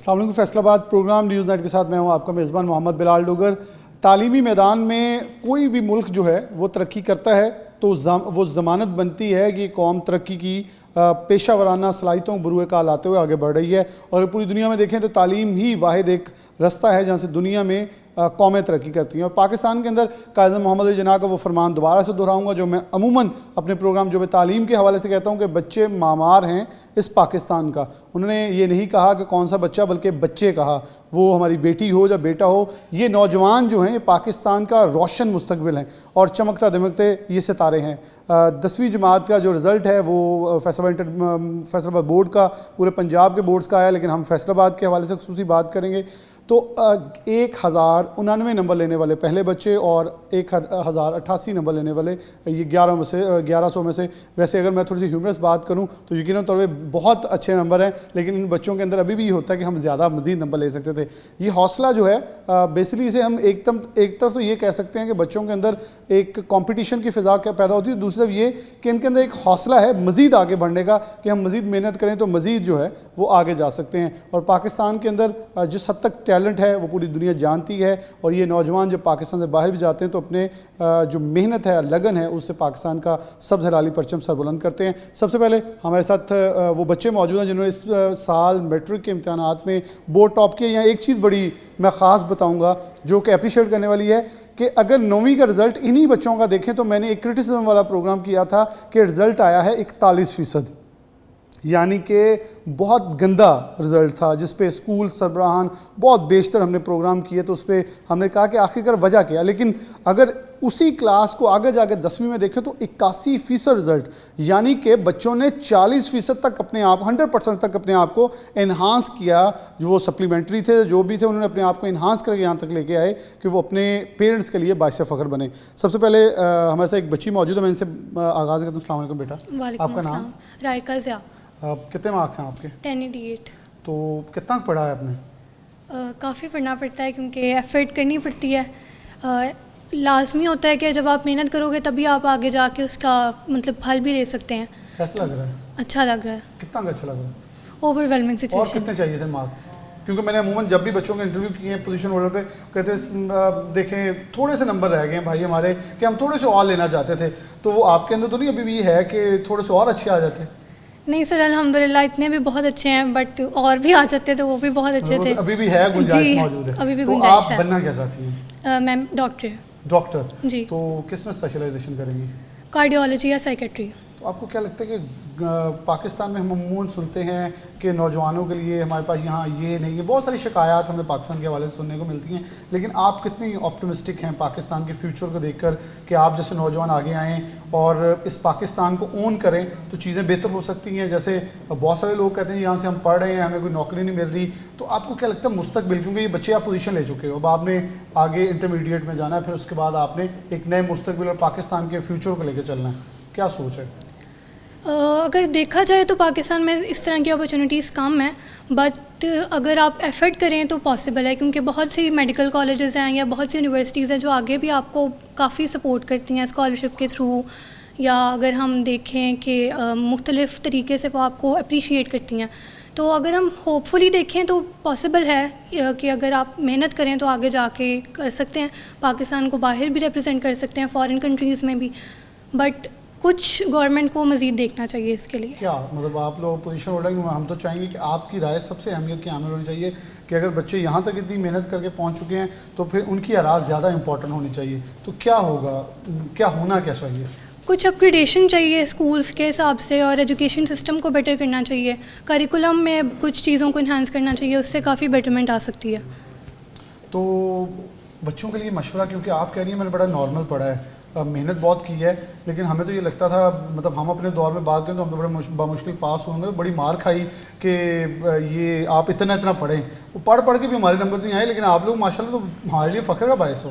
السلام علیکم. فیصل آباد پروگرام نیوز نائٹ کے ساتھ میں ہوں آپ کا میزبان محمد بلال ڈوگر. تعلیمی میدان میں کوئی بھی ملک جو ہے وہ ترقی کرتا ہے تو وہ ضمانت بنتی ہے کہ قوم ترقی کی پیشہ ورانہ صلاحیتوں بروئے کار لاتے ہوئے آگے بڑھ رہی ہے. اور پوری دنیا میں دیکھیں تو تعلیم ہی واحد ایک رستہ ہے جہاں سے دنیا میں قومیں ترقی کرتی ہیں. اور پاکستان کے اندر قائد اعظم محمد علی جناح کا وہ فرمان دوبارہ سے دہراؤں گا جو میں عموماً اپنے پروگرام جو میں تعلیم کے حوالے سے کہتا ہوں کہ بچے معمار ہیں اس پاکستان کا. انہوں نے یہ نہیں کہا کہ کون سا بچہ بلکہ بچے کہا, وہ ہماری بیٹی ہو یا بیٹا ہو. یہ نوجوان جو ہیں یہ پاکستان کا روشن مستقبل ہیں اور چمکتا دمکتے یہ ستارے ہیں. 10ویں جماعت کا جو رزلٹ ہے وہ فیصل آباد بورڈ کا پورے پنجاب کے بورڈز کا آیا, لیکن ہم فیصل آباد کے حوالے سے خصوصی بات کریں گے. تو 1099 نمبر لینے والے پہلے بچے اور 1088 نمبر لینے والے یہ 1100 میں سے. ویسے اگر میں تھوڑی سی ہیومرس بات کروں تو یقیناً طور پہ بہت اچھے نمبر ہیں, لیکن ان بچوں کے اندر ابھی بھی یہ ہوتا ہے کہ ہم زیادہ مزید نمبر لے سکتے تھے. یہ حوصلہ جو ہے بیسیکلی اسے ہم ایک طرف تو یہ کہہ سکتے ہیں کہ بچوں کے اندر ایک کمپٹیشن کی فضا پیدا ہوتی ہے, دوسری طرف یہ کہ ان کے اندر ایک حوصلہ ہے مزید آگے بڑھنے کا کہ ہم مزید محنت کریں تو مزید جو ہے وہ آگے جا سکتے ہیں. اور پاکستان کے اندر جس حد تک ٹیلنٹ ہے وہ پوری دنیا جانتی ہے, اور یہ نوجوان جب پاکستان سے باہر بھی جاتے ہیں تو اپنے جو محنت ہے لگن ہے اس سے پاکستان کا سبز ہلالی پرچم سر بلند کرتے ہیں. سب سے پہلے ہمارے ساتھ وہ بچے موجود ہیں جنہوں نے اس سال میٹرک کے امتحانات میں بورڈ ٹاپ کیا. یہاں ایک چیز بڑی میں خاص بتاؤں گا جو کہ اپریشیٹ کرنے والی ہے کہ اگر 9ویں کا رزلٹ انہی بچوں کا دیکھیں تو میں نے ایک کرٹیسزم والا پروگرام کیا تھا کہ رزلٹ آیا ہے 41%, یعنی کہ بہت گندا رزلٹ تھا جس پہ اسکول سربراہان بہت بیشتر ہم نے پروگرام کیے. تو اس پہ ہم نے کہا کہ آخر وجہ کیا, لیکن اگر اسی کلاس کو آگے جا کے 10ویں میں دیکھیں تو 81% رزلٹ, یعنی کہ بچوں نے 40% تک اپنے آپ 100% تک اپنے آپ کو انہانس کیا. جو وہ سپلیمنٹری تھے جو بھی تھے انہوں نے اپنے آپ کو انہانس کر کے یہاں تک لے کے آئے کہ وہ اپنے پیرنٹس کے لیے باعث فخر بنے. سب سے پہلے ہمارے ساتھ ایک بچی موجود ہے, میں ان سے آغاز کرتا ہوں. السلام علیکم بیٹا, آپ کا نام؟ رائکا ضیاء. کتنے مارکس ہیں آپ کے؟ 1088. تو کتنا پڑھا ہے آپ نے؟ کافی پڑھنا پڑتا ہے کیونکہ ایفرٹ کرنی پڑتی ہے. لازمی ہوتا ہے کہ جب آپ محنت کرو گے تبھی آپ آگے جا کے اس کا مطلب حل بھی لے سکتے ہیں. کیسا لگ رہا ہے؟ اچھا لگ رہا ہے. کتنا اچھا لگ رہا ہے؟ اوور ویلمنگ اور سچویشن. کتنے چاہیے تھے مارکس؟ کیونکہ میں نے عموماً جب بھی بچوں کے انٹرویو کیے ہیں پوزیشن ہولڈر پہ کہتے ہیں دیکھیں تھوڑے سے نمبر رہ گئے ہیں بھائی ہمارے کہ ہم تھوڑے سے اور لینا چاہتے تھے. تو وہ آپ کے اندر تو نہیں ابھی بھی ہے کہ تھوڑے سے اور اچھے آ جاتے؟ نہیں سر, الحمدللہ اتنے بھی بہت اچھے ہیں, بٹ اور بھی آ جاتے تو وہ بھی بہت اچھے تھے. ابھی بھی ہے گنجائش موجود ہے. ابھی بھی تو گنجائش ہے. آپ بننا کیا چاہتی ہیں؟ میں ڈاکٹر. جی. تو کس میں اسپیشلائزیشن کریں گی؟ کارڈیالوجی یا سائیکیٹری. تو آپ کو کیا لگتا ہے کہ پاکستان میں ہم عموماً سنتے ہیں کہ نوجوانوں کے لیے ہمارے پاس یہاں یہ نہیں ہے, بہت ساری شکایات ہمیں پاکستان کے حوالے سے سننے کو ملتی ہیں, لیکن آپ کتنی آپٹمسٹک ہیں پاکستان کے فیوچر کو دیکھ کر کہ آپ جیسے نوجوان آگے آئیں اور اس پاکستان کو اون کریں تو چیزیں بہتر ہو سکتی ہیں؟ جیسے بہت سارے لوگ کہتے ہیں یہاں سے ہم پڑھ رہے ہیں ہمیں کوئی نوکری نہیں مل رہی, تو آپ کو کیا لگتا ہے مستقبل, کیونکہ یہ بچے آپ پوزیشن لے چکے ہو, اب آپ نے آگے انٹرمیڈیٹ میں جانا ہے, پھر اس کے بعد آپ نے ایک نئے مستقبل اور پاکستان کے فیوچر کو لے کے چلنا ہے, کیا سوچ ہے؟ اگر دیکھا جائے تو پاکستان میں اس طرح کی اپرچونیٹیز کم ہیں, بٹ اگر آپ ایفرٹ کریں تو پاسبل ہے, کیونکہ بہت سی میڈیکل کالجز ہیں یا بہت سی یونیورسٹیز ہیں جو آگے بھی آپ کو کافی سپورٹ کرتی ہیں اسکالرشپ کے تھرو, یا اگر ہم دیکھیں کہ مختلف طریقے سے وہ آپ کو اپریشیٹ کرتی ہیں. تو اگر ہم ہوپ فلی دیکھیں تو پاسبل ہے کہ اگر آپ محنت کریں تو آگے جا کے کر سکتے ہیں, پاکستان کو باہر بھی ریپرزینٹ کر سکتے ہیں فارن کنٹریز میں بھی, بٹ کچھ گورنمنٹ کو مزید دیکھنا چاہیے اس کے لیے. کیا مطلب آپ لوگ پوزیشن ہولڈر ہیں, ہم تو چاہیں گے کہ آپ کی رائے سب سے اہمیت کی حامل ہونی چاہیے کہ اگر بچے یہاں تک اتنی محنت کر کے پہنچ چکے ہیں تو پھر ان کی آراز زیادہ امپورٹنٹ ہونی چاہیے. تو کیا ہوگا, کیا ہونا کیا چاہیے؟ کچھ اپگریڈیشن چاہیے اسکولس کے حساب سے, اور ایجوکیشن سسٹم کو بیٹر کرنا چاہیے, کریکولم میں کچھ چیزوں کو انہانس کرنا چاہیے, اس سے کافی بیٹرمنٹ آ سکتی ہے. تو بچوں کے لیے مشورہ, کیونکہ آپ کہہ رہی ہیں میں نے بڑا نارمل پڑھا ہے, محنت بہت کی ہے, لیکن ہمیں تو یہ لگتا تھا مطلب ہم اپنے دور میں بات کریں تو ہم تو بڑے بامشکل پاس ہوئیں گے, بڑی مار کھائی کہ یہ آپ اتنا پڑھیں, وہ پڑھ کے بھی ہمارے نمبر نہیں آئے, لیکن آپ لوگ ماشاء اللہ تو ہمارے لیے فخر کا باعث ہو.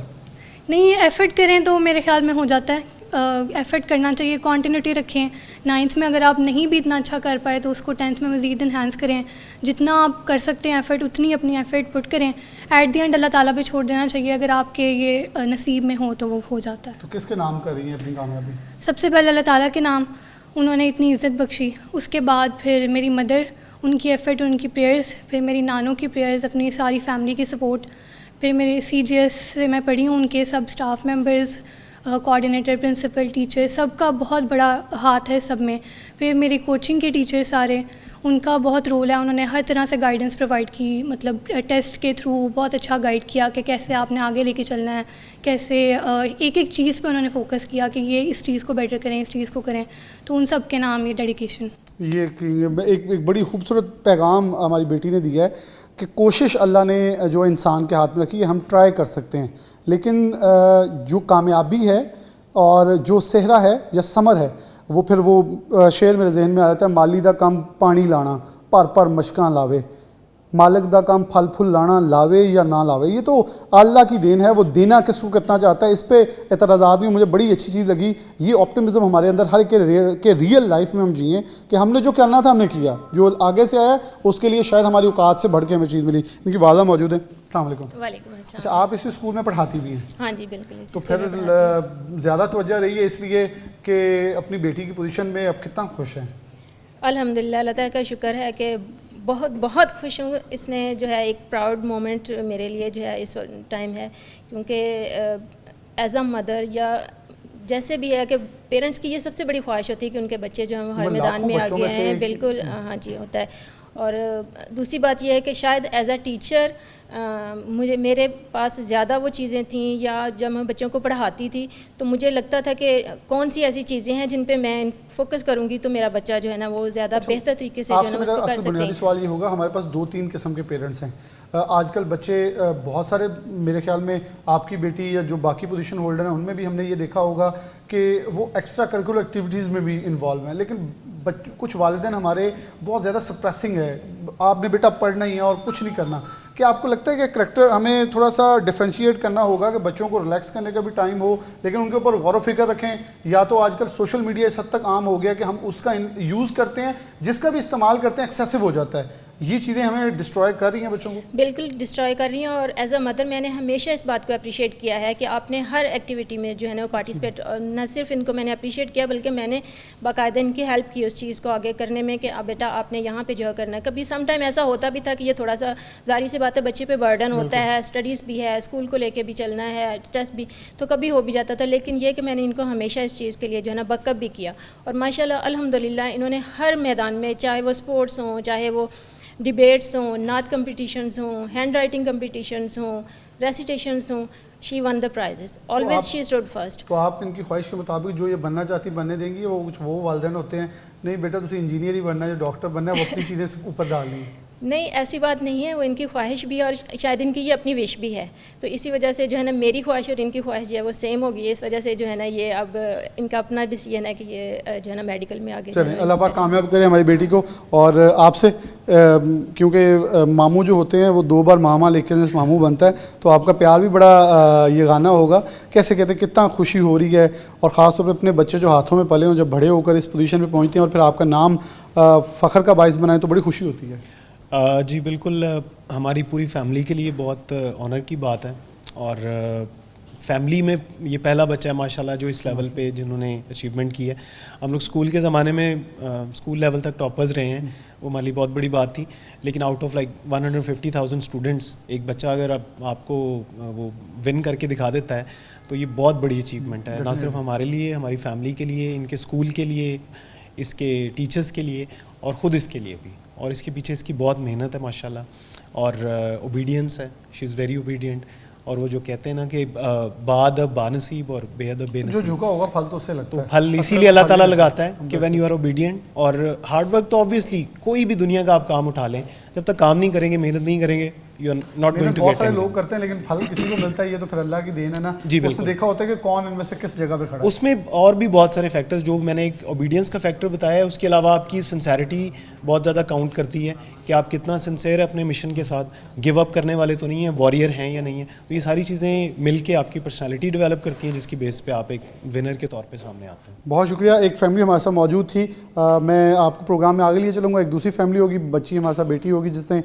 نہیں, ایفرٹ کریں تو میرے خیال میں ہو جاتا ہے, ایفرٹ کرنا چاہیے, کنٹینیوٹی رکھیں. 9th میں اگر آپ نہیں بھی اتنا اچھا کر پائے تو اس کو 10th میں مزید انہانس کریں, جتنا آپ کر سکتے ہیں ایفرٹ اتنی اپنی ایفرٹ پٹ کریں. ایٹ دی اینڈ اللہ تعالیٰ پہ چھوڑ دینا چاہیے, اگر آپ کے یہ نصیب میں ہو تو وہ ہو جاتا ہے. تو کس کے نام کر رہی ہیں اپنی کامیابی؟ سب سے پہلے اللہ تعالیٰ کے نام, انہوں نے اتنی عزت بخشی. اس کے بعد پھر میری مدر, ان کی ایفرٹ، ان کی پریئرز، پھر میری نانوں کی پریئرز، اپنی ساری فیملی کی سپورٹ، پھر میرے CGS سے میں پڑھی ہوں، ان کے سب staff members, coordinator, principal, teacher, سب کا بہت بڑا ہاتھ ہے سب میں. پھر میری کوچنگ کے ٹیچر سارے، ان کا بہت رول ہے، انہوں نے ہر طرح سے گائیڈنس پرووائڈ کی، مطلب ٹیسٹ کے تھرو بہت اچھا گائیڈ کیا کہ کیسے آپ نے آگے لے کے چلنا ہے، کیسے ایک ایک چیز پہ انہوں نے فوکس کیا کہ یہ اس چیز کو بیٹر کریں، اس چیز کو کریں. تو ان سب کے نام یہ ڈیڈیکیشن. یہ ایک بڑی خوبصورت پیغام ہماری بیٹی نے دیا ہے کہ کوشش اللہ نے جو انسان کے ہاتھ میں رکھی ہے، ہم ٹرائی کر سکتے ہیں، لیکن جو کامیابی ہے اور جو صحرا ہے یا ثمر ہے، وہ پھر وہ شعر میرے ذہن میں آ جاتا ہے، مالی دا کم پانی لانا پر پر مشکاں لاوے، مالک دا کام پھل پھل لانا لاوے یا نہ لاوے. یہ تو اللہ کی دین ہے، وہ دینا کس کو کتنا چاہتا ہے، اس پہ اعتراضات بھی. مجھے بڑی اچھی چیز لگی یہ آپٹمزم ہمارے اندر ہر کے ریئل لائف میں ہم جئیں کہ ہم نے جو کرنا تھا ہم نے کیا، جو آگے سے آیا اس کے لیے شاید ہماری اوقات سے بڑھ کے ہمیں چیز ملی. ان کی والدہ موجود ہیں. السلام علیکم. وعلیکم السلام. اچھا، آپ اسی اسکول میں پڑھاتی بھی ہیں؟ ہاں جی بالکل. تو پھر زیادہ توجہ رہی ہے اس لیے کہ اپنی بیٹی کی پوزیشن میں اب کتنا خوش ہیں؟ الحمدللہ، اللہ تعالیٰ کا شکر ہے کہ بہت بہت خوش ہوں. اس نے جو ہے ایک پراؤڈ مومنٹ میرے لیے جو ہے اس ٹائم ہے، کیونکہ ایز اے مدر یا جیسے بھی ہے کہ پیرنٹس کی یہ سب سے بڑی خواہش ہوتی ہے کہ ان کے بچے جو ہیں ہر میدان میں آگے ہیں. بالکل ہاں جی ہوتا ہے. اور دوسری بات یہ ہے کہ شاید ایز اے ٹیچر میرے پاس زیادہ وہ چیزیں تھیں، یا جب میں بچوں کو پڑھاتی تھی تو مجھے لگتا تھا کہ کون سی ایسی چیزیں ہیں جن پہ میں فوکس کروں گی تو میرا بچہ جو ہے نا وہ زیادہ بہتر طریقے سے جو ہے نا اس کو کر سکتے ہیں. بنیادی سوال یہ ہوگا، ہمارے پاس 2-3 قسم کے پیرنٹس ہیں آج کل. بچے بہت سارے میرے خیال میں آپ کی بیٹی یا جو باقی پوزیشن ہولڈر ہیں ان میں بھی ہم نے یہ دیکھا ہوگا کہ وہ ایکسٹرا کریکولر ایکٹیویٹیز میں بھی انوالو ہیں، لیکن کچھ والدین ہمارے بہت زیادہ سپریسنگ ہے، آپ نے بیٹا پڑھنا ہی ہے اور کچھ نہیں کرنا. کیا آپ کو لگتا ہے کہ کریکٹر ہمیں تھوڑا سا ڈیفرینشیٹ کرنا ہوگا کہ بچوں کو ریلیکس کرنے کا بھی ٹائم ہو لیکن ان کے اوپر غور و فکر رکھیں؟ یا تو آج کل سوشل میڈیا اس حد تک عام ہو گیا کہ ہم اس کا یوز کرتے ہیں، جس کا بھی استعمال کرتے ہیں ایکسیسو ہو جاتا ہے. یہ چیزیں ہمیں ڈسٹروائے کر رہی ہیں بچوں کو؟ بالکل ڈسٹروائے کر رہی ہیں. اور ایز اے مدر میں نے ہمیشہ اس بات کو اپریشیٹ کیا ہے کہ آپ نے ہر ایکٹیویٹی میں جو ہے نا وہ پارٹیسپیٹ، نہ صرف ان کو میں نے اپریشیٹ کیا بلکہ میں نے باقاعدہ ان کی ہیلپ کی اس چیز کو آگے کرنے میں کہ بیٹا آپ نے یہاں پہ جو کرنا ہے. کبھی سم ٹائم ایسا ہوتا بھی تھا کہ یہ تھوڑا سا ظاہری سی بات ہے بچے پہ برڈن ہوتا ہے، اسٹڈیز بھی ہے، اسکول کو لے کے بھی چلنا ہے، ٹیسٹ بھی، تو کبھی ہو بھی جاتا تھا. لیکن یہ کہ میں نے ان کو ہمیشہ اس چیز کے لیے جو ہے نا بیک اپ بھی کیا. اور ماشاءاللہ الحمدللہ انہوں نے ہر میدان میں، چاہے وہ اسپورٹس ہوں، چاہے وہ ڈبیٹس ہوں، نعت کمپٹیشنز ہوں، ہینڈ رائٹنگ کمپٹیشنز ہوں، ریسیٹیشنز ہوں، شی ون دا پرائزز، آلویز شی اسٹوڈ فرسٹ. تو آپ ان کی خواہش کے مطابق جو یہ بننا چاہتی بننے دیں گی؟ وہ کچھ وہ والدین ہوتے ہیں نہیں بیٹا تسی انجینئر ہی بننا ہے یا ڈاکٹر بننا ہے، وہ اپنی چیزیں اوپر ڈال لی. نہیں ایسی بات نہیں ہے، وہ ان کی خواہش بھی ہے اور شاید ان کی یہ اپنی وش بھی ہے. تو اسی وجہ سے جو ہے نا میری خواہش اور ان کی خواہش جو ہے وہ سیم ہوگی. اس وجہ سے جو ہے نا یہ اب ان کا اپنا ڈیسیژن ہے کہ یہ جو ہے نا میڈیکل میں آگے. چلیں اللہ پاک کامیاب کرے ہماری بیٹی کو. اور آپ سے کیونکہ ماموں جو ہوتے ہیں وہ 2 بار ماما لے کے ماموں بنتا ہے، تو آپ کا پیار بھی بڑا یہ گانا ہوگا. کیسے کہتے ہیں کتنا خوشی ہو رہی ہے، اور خاص طور پہ اپنے بچے جو ہاتھوں میں پلے ہوں، جب بڑے ہو کر اس پوزیشن پہ پہنچتے ہیں اور پھر آپ کا نام فخر کا باعث بنائیں تو بڑی خوشی ہوتی ہے. جی بالکل، ہماری پوری فیملی کے لیے بہت آنر کی بات ہے. اور فیملی میں یہ پہلا بچہ ہے ماشاءاللہ جو اس لیول پہ جنہوں نے اچیومنٹ کی ہے. ہم لوگ اسکول کے زمانے میں اسکول لیول تک ٹاپرز رہے ہیں، وہ ہماری بہت بڑی بات تھی. لیکن آؤٹ آف لائک 150,000 اسٹوڈنٹس ایک بچہ اگر آپ کو وہ ون کر کے دکھا دیتا ہے تو یہ بہت بڑی اچیومنٹ ہے، نہ صرف ہمارے لیے، ہماری فیملی کے لیے، ان کے اسکول کے لیے، اس کے ٹیچرز کے لیے اور خود اس کے لیے بھی. اور اس کے پیچھے اس کی بہت محنت ہے ماشاءاللہ، اور اوبیڈینس ہے. شی از ویری اوبیڈینٹ. اور وہ جو کہتے ہیں نا کہ بادب بانصیب اور بے ادب بے نصیب، جو جھکا ہوگا پھل تو اسے لگتا ہے. تو پھل اسی لیے اللہ تعالیٰ لگاتا ہے کہ وین یو آر اوبیڈینٹ. اور ہارڈ ورک تو آبویسلی کوئی بھی دنیا کا آپ کام اٹھا لیں، جب تک کام نہیں کریں گے، محنت نہیں کریں گے، you are not going to بہت گیٹ. سارے لوگ کرتے ہیں لیکن پھل کسی کو ملتا ہے، یہ تو پھر اللہ کی دین ہے نا. جی بالکل. اس نے دیکھا ہوتا ہے کہ کون ان میں سے کس جگہ پہ کھڑا ہے. اس میں اور بھی بہت سارے فیکٹرز، جو میں نے ایک اوبیڈینس کا فیکٹر بتایا ہے، اس کے علاوہ آپ کی سنسیرٹی بہت زیادہ کاؤنٹ کرتی ہے کہ آپ کتنا سنسیئر ہے اپنے مشن کے ساتھ، گیو اپ کرنے والے تو نہیں ہیں، وارئر ہیں یا نہیں ہیں. تو یہ ساری چیزیں مل کے آپ کی پرسنالٹی ڈیولپ کرتی ہیں، جس کی بیس پہ آپ ایک ونر کے طور پہ سامنے آتے ہیں. بہت شکریہ. ایک فیملی ہمارے ساتھ موجود تھی، میں آپ کو پروگرام میں آگے لیے چلوں گا. ایک دوسری فیملی ہوگی، بچی ہمارے ساتھ بیٹی ہوگی جس نے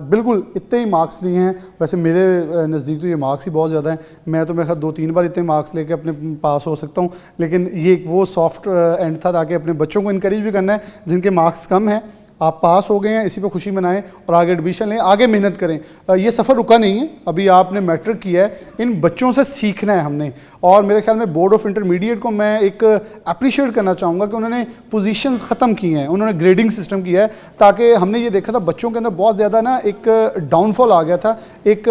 بالکل اتنے ہی مارکس لیے ہیں. ویسے میرے نزدیک تو یہ مارکس ہی بہت زیادہ ہیں، میں تو میرے خیال 2-3 بار اتنے مارکس لے کے اپنے پاس ہو سکتا ہوں، لیکن یہ ایک وہ سافٹ اینڈ تھا تاکہ اپنے بچوں کو انکریج بھی کرنا ہے جن کے مارکس کم ہیں. آپ پاس ہو گئے ہیں, اسی پہ خوشی منائیں اور آگے ایڈمیشن لیں, آگے محنت کریں. یہ سفر رکا نہیں ہے, ابھی آپ نے میٹرک کیا ہے, ان بچوں سے سیکھنا ہے ہم نے. اور میرے خیال میں بورڈ آف انٹرمیڈیٹ کو میں ایک اپریشیٹ کرنا چاہوں گا کہ انہوں نے پوزیشنز ختم کی ہیں, انہوں نے گریڈنگ سسٹم کیا ہے, تاکہ ہم نے یہ دیکھا تھا بچوں کے اندر بہت زیادہ نا ایک ڈاؤن فال آ گیا تھا. ایک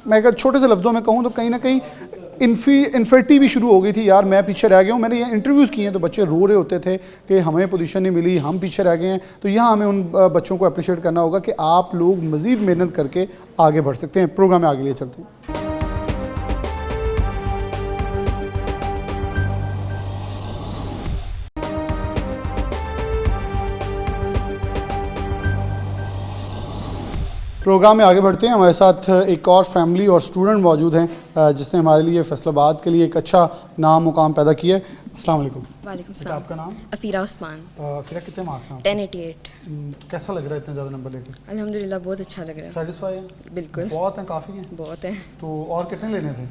میں اگر چھوٹے سے لفظوں میں کہوں تو کہیں نہ کہیں انفرٹی بھی شروع ہو گئی تھی, یار میں پیچھے رہ گیا ہوں. میں نے یہ انٹرویوز کیے ہیں تو بچے رو رہے ہوتے تھے کہ ہمیں پوزیشن نہیں ملی, ہم پیچھے رہ گئے ہیں. تو یہاں ہمیں ان بچوں کو اپریشیٹ کرنا ہوگا کہ آپ لوگ مزید محنت کر کے آگے بڑھ سکتے ہیں. پروگرام میں آگے لیے چلتے ہیں. پروگرام میں آگے بڑھتے ہیں. ہمارے ساتھ ایک اور فیملی اور اسٹوڈنٹ موجود ہیں جس نے ہمارے لیے فیصل آباد کے لیے ایک اچھا نام مقام پیدا کیا ہے. السلام علیکم. وعلیکم بیٹا السلام. آپ کا نام؟ افیرہ عثمان. افیرہ کتنے مارکس ہیں؟ 1088. کیسا لگ رہا ہے اتنے زیادہ نمبر لے کے؟ الحمدللہ بہت اچھا لگ رہا ہے. سیٹسفائی ہیں؟ بالکل بہت ہیں, کافی ہیں. بہت ہے. تو اور کتنے لینے تھے؟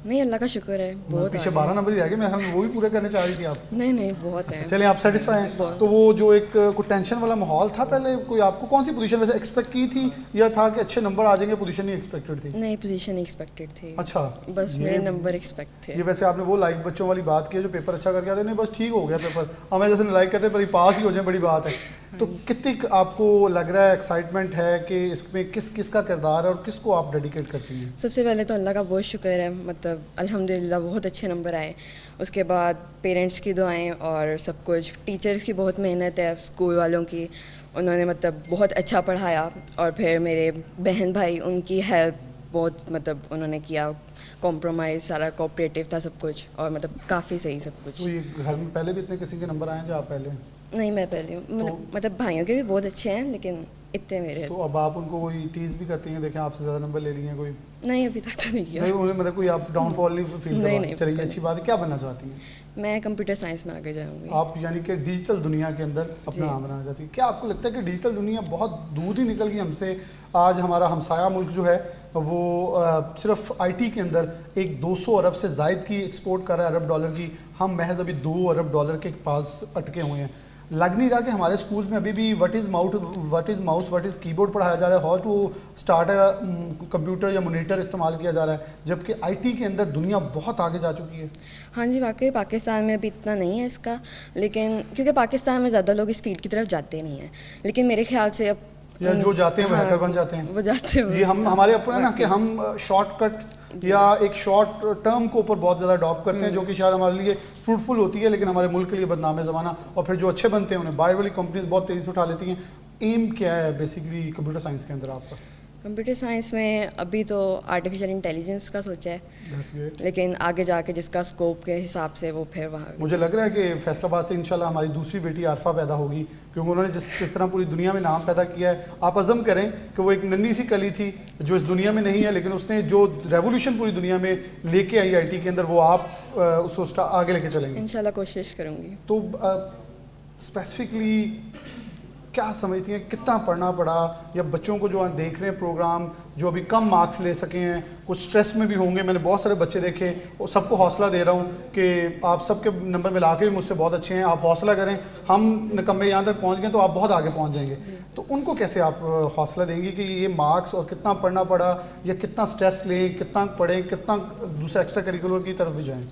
نہیں اللہ کا شکر ہے بہت. پیچھے 12 نمبر ہی رہ گئے, میں وہ بھی پورے کرنے چاہ رہی تھی آپ. نہیں بہت ہے. چلیں آپ سیٹسفائی ہیں. تو وہ جو ایک کوئی ٹینشن والا ماحول تھا پہلے, کوئی آپ کو کون سی پوزیشن ویسے ایکسپیکٹ کی تھی, یا تھا کہ اچھے نمبر آ جائیں گے, پوزیشن نہیں ایکسپیکٹڈ تھی؟ نہیں پوزیشن ایکسپیکٹڈ تھی. اچھا, بس میرے نمبر ایکسپیکٹ تھے. یہ ویسے آپ نے وہ لائک بچوں والی بات کی ہے جو پیپر اچھا کر کے آتے ہیں, نہیں بس ٹھیک ہو گیا پیپر, ہمیں جیسے لائک کرتے ہیں پر پاس ہی ہو جائیں, بڑی بات ہے. تو کتنی آپ کو لگ رہا ہے ایکسائٹمنٹ ہے کہ اس میں کس کس کا کردار ہے اور کس کو آپ ڈیڈیکیٹ کرتی ہیں؟ سب سے پہلے تو اللہ کا بہت شکر ہے, مطلب الحمدللہ بہت اچھے نمبر آئے. اس کے بعد پیرنٹس کی دعائیں اور سب کچھ, ٹیچرس کی بہت محنت ہے, اسکول والوں کی, انہوں نے مطلب بہت اچھا پڑھایا. اور پھر میرے بہن بھائی, ان کی ہیلپ بہت مطلب انہوں نے کیا, کمپرومائز سارا کوآپریٹیو تھا سب کچھ, اور مطلب کافی صحیح سب کچھ. تو یہ گھر میں پہلے بھی اتنے کسی کے نمبر آئے ہیں جو آپ پہلے؟ نہیں میں پہلے ہوں, مطلب بھائیوں کے بھی بہت اچھے ہیں لیکن اتنے میرے. تو اب آپ ان کو کوئی ٹیز بھی کرتی ہیں, دیکھیں آپ سے زیادہ نمبر لے لیے ہیں کوئی؟ نہیں ابھی تک تو نہیں کیا. نہیں انہیں مطلب کوئی آپ ڈاؤن فال نہیں فیل کروا؟ چلیے اچھی بات ہے. کیا بننا چاہتی ہیں؟ میں کمپیوٹر سائنس میں آگے جاؤں گی. آپ یعنی کہ ڈیجیٹل دنیا کے اندر اپنا نام بنانا چاہتی ہیں. کیا آپ کو لگتا ہے کہ ڈیجیٹل دنیا بہت دور ہی نکل گئی ہم سے؟ آج ہمارا ہمسایہ ملک جو ہے وہ صرف آئی ٹی کے اندر ایک 200 ارب سے زائد کی ایکسپورٹ کر رہا ہے, ارب ڈالر کی. ہم محض ابھی 2 ارب ڈالر کے پاس اٹکے ہوئے ہیں. لگ نہیں رہا کہ ہمارے اسکولز میں ابھی بھی what is mouse what is key board جا رہا ہے, how to start a computer یا مانیٹر استعمال کیا جا رہا ہے, جبکہ آئی ٹی کے اندر دنیا بہت آگے جا چکی ہے. ہاں جی واقعی پاکستان میں ابھی اتنا نہیں ہے اس کا, لیکن کیونکہ پاکستان میں زیادہ لوگ اس فیلڈ کی طرف جاتے نہیں ہیں, لیکن میرے خیال سے اب یا جو جاتے ہیں وہ ہیکر بن جاتے ہیں. وہ جاتے ہیں. یہ ہمارے اپنے نا کہ ہم شارٹ کٹس یا ایک شارٹ ٹرم کے اوپر بہت زیادہ اڈاپٹ کرتے ہیں, جو کہ شاید ہمارے لیے فروٹفل ہوتی ہے لیکن ہمارے ملک کے لیے بدنام زمانہ. اور پھر جو اچھے بنتے ہیں انہیں باہر والی کمپنیز بہت تیزی سے اٹھا لیتی ہیں. ایم کیا ہے بیسیکلی کمپیوٹر سائنس کے اندر آپ کا؟ کمپیوٹر سائنس میں ابھی تو آرٹیفیشیل انٹیلیجنس کا سوچا ہے, لیکن آگے جا کے جس کا اسکوپ کے حساب سے وہ پھر وہاں. مجھے لگ رہا ہے کہ فیصل آباد سے انشاءاللہ ہماری دوسری بیٹی عارفہ پیدا ہوگی, کیونکہ انہوں نے جس طرح پوری دنیا میں نام پیدا کیا ہے. آپ عزم کریں کہ وہ ایک ننھی سی کلی تھی جو اس دنیا میں نہیں ہے, لیکن اس نے جو ریولیوشن پوری دنیا میں لے کے آئی آئی ٹی کے اندر, وہ آپ اس کو آگے لے کے چلیں گے انشاءاللہ. کوشش کروں گی. تو اسپیسیفکلی کیا سمجھتی ہیں کتنا پڑھنا پڑا, یا بچوں کو جو دیکھ رہے ہیں پروگرام جو ابھی کم مارکس لے سکے ہیں, کچھ اسٹریس میں بھی ہوں گے, میں نے بہت سارے بچے دیکھے, اور سب کو حوصلہ دے رہا ہوں کہ آپ سب کے نمبر ملا کے بھی مجھ سے بہت اچھے ہیں, آپ حوصلہ کریں, ہم نکمے یہاں تک پہنچ گئے تو آپ بہت آگے پہنچ جائیں گے. تو ان کو کیسے آپ حوصلہ دیں گے کہ یہ مارکس اور کتنا پڑھنا پڑا, یا کتنا اسٹریس لیں, کتنا پڑھیں, کتنا دوسرا ایکسٹرا کریکولر کی طرف بھی جائیں؟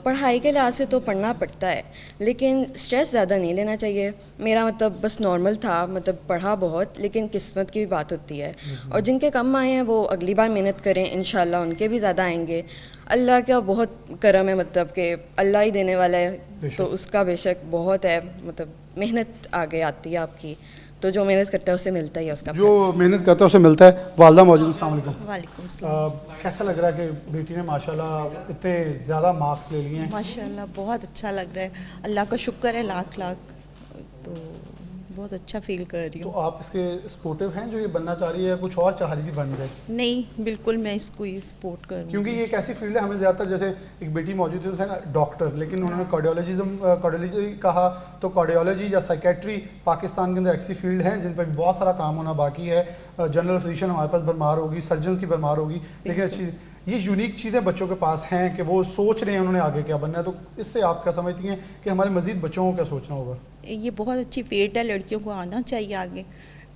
پڑھائی کے لحاظ سے تو پڑھنا پڑتا ہے, لیکن اسٹریس زیادہ نہیں لینا چاہیے. میرا مطلب بس نارمل تھا, مطلب پڑھا بہت, لیکن قسمت کی بھی بات ہوتی ہے. اور جن کے کم آئے ہیں وہ اگلی بار محنت کریں, انشاءاللہ ان کے بھی زیادہ آئیں گے. اللہ کا بہت کرم ہے, مطلب کہ اللہ ہی دینے والا ہے, تو اس کا بے شک بہت ہے, مطلب محنت آگے آتی ہے آپ کی, تو جو محنت کرتا ہے اسے ملتا ہی ہے, اس کا جو محنت کرتا ہے اسے ملتا ہے. والدہ موجود, السلام علیکم. وعلیکم السلام. کیسا لگ رہا ہے کہ بیٹی نے ماشاءاللہ اتنے زیادہ مارکس لے لیے ہیں؟ ماشاءاللہ بہت اچھا لگ رہا ہے, اللہ کا شکر ہے لاکھ لاکھ, تو بہت اچھا فیل کر رہی ہوں. تو آپ اس کے سپورٹیو ہیں جو یہ بننا چاہ رہی ہے, کچھ اور چاہ رہی تھی بن جائے؟ نہیں بالکل میں اس کو ہی سپورٹ کروں, کیونکہ یہ ایک ایسی فیلڈ ہے, ہمیں زیادہ تر جیسے ایک بیٹی موجود تھی ڈاکٹر, لیکن انہوں نے کارڈیولوجی کہا, تو کارڈیولوجی یا سائیکیٹری پاکستان کے اندر ایسی فیلڈ ہیں جن پہ بھی بہت سارا کام ہونا باقی ہے. جنرل فزیشین ہمارے پاس بھرمار ہوگی, سرجنز کی بھرمار ہوگی, لیکن اچھی یہ یونیک چیزیں بچوں کے پاس ہیں کہ وہ سوچ رہے ہیں انہوں نے آگے کیا بننا ہے, تو اس سے آپ کیا سمجھتی ہیں کہ ہمارے مزید بچوں کو کیا سوچنا ہوگا؟ یہ بہت اچھی فیلڈ ہے, لڑکیوں کو آنا چاہیے آگے.